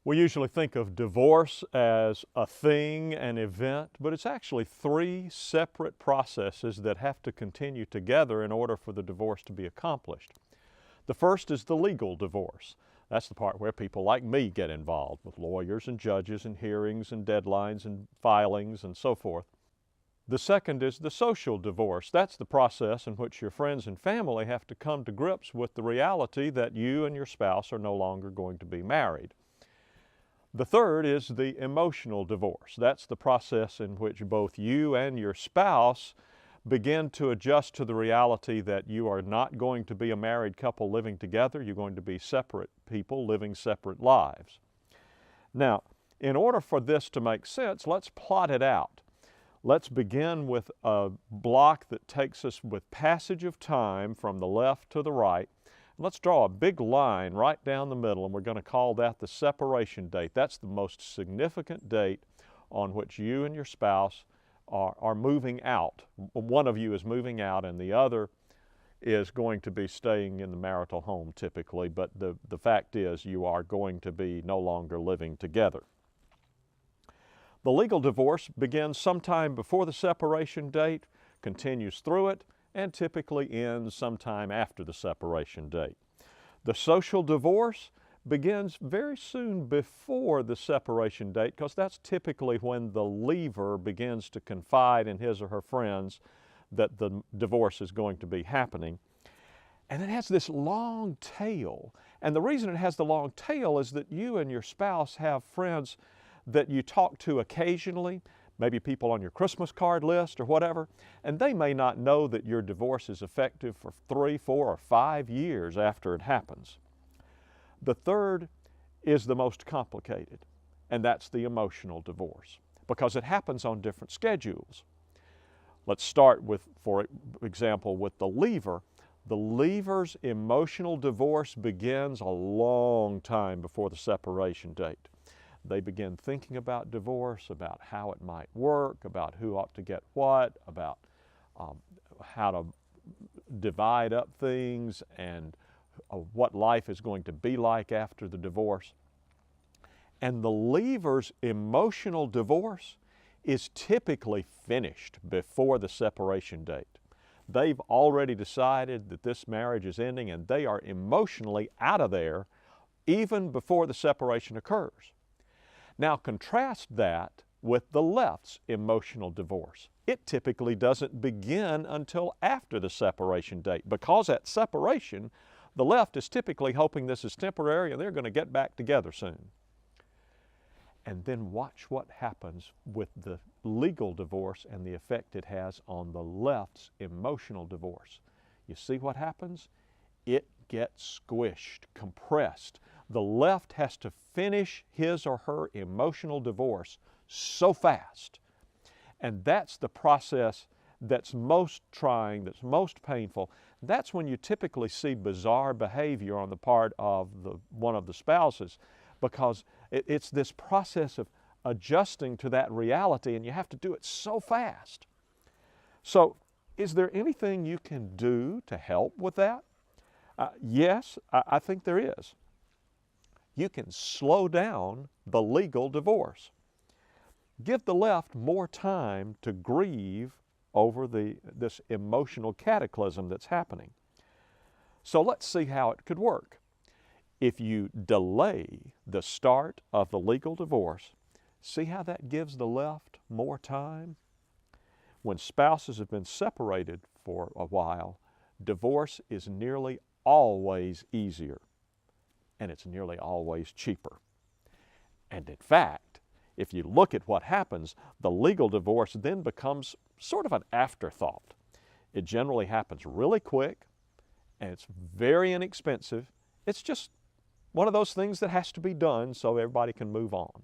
We usually think of divorce as a thing, an event, but it's actually three separate processes that have to continue together in order for the divorce to be accomplished. The first is the legal divorce. That's the part where people like me get involved with lawyers and judges and hearings and deadlines and filings and so forth. The second is the social divorce. That's the process in which your friends and family have to come to grips with the reality that you and your spouse are no longer going to be married. The third is the emotional divorce. That's the process in which both you and your spouse begin to adjust to the reality that you are not going to be a married couple living together. You're going to be separate people living separate lives. Now, in order for this to make sense, let's plot it out. Let's begin with a block that takes us with passage of time from the left to the right. Let's draw a big line right down the middle, and we're going to call that the separation date. That's the most significant date on which you and your spouse are moving out. One of you is moving out and the other is going to be staying in the marital home typically, but the fact is you are going to be no longer living together. The legal divorce begins sometime before the separation date, continues through it, and typically ends sometime after the separation date. The social divorce begins very soon before the separation date because that's typically when the leaver begins to confide in his or her friends that the divorce is going to be happening. And it has this long tail. And the reason it has the long tail is that you and your spouse have friends that you talk to occasionally, maybe people on your Christmas card list or whatever, and they may not know that your divorce is effective for 3, 4, or 5 years after it happens. The third is the most complicated, and that's the emotional divorce, because it happens on different schedules. Let's start with, for example, with the leaver. The leaver's emotional divorce begins a long time before the separation date. They begin thinking about divorce, about how it might work, about who ought to get what, about how to divide up things and what life is going to be like after the divorce. And the leaver's emotional divorce is typically finished before the separation date. They've already decided that this marriage is ending and they are emotionally out of there even before the separation occurs. Now contrast that with the left's emotional divorce. It typically doesn't begin until after the separation date because at separation, the left is typically hoping this is temporary and they're going to get back together soon. And then watch what happens with the legal divorce and the effect it has on the left's emotional divorce. You see what happens? It gets squished, compressed. The left has to finish his or her emotional divorce so fast. And that's the process that's most trying, that's most painful. That's when you typically see bizarre behavior on the part of one of the spouses, because it's this process of adjusting to that reality, and you have to do it so fast. So, is there anything you can do to help with that? Yes, I think there is. You can slow down the legal divorce. Give the left more time to grieve over this emotional cataclysm that's happening. So let's see how it could work. If you delay the start of the legal divorce, see how that gives the left more time? When spouses have been separated for a while, divorce is nearly always easier, and it's nearly always cheaper. And in fact, if you look at what happens, the legal divorce then becomes sort of an afterthought. It generally happens really quick, and it's very inexpensive. It's just one of those things that has to be done so everybody can move on.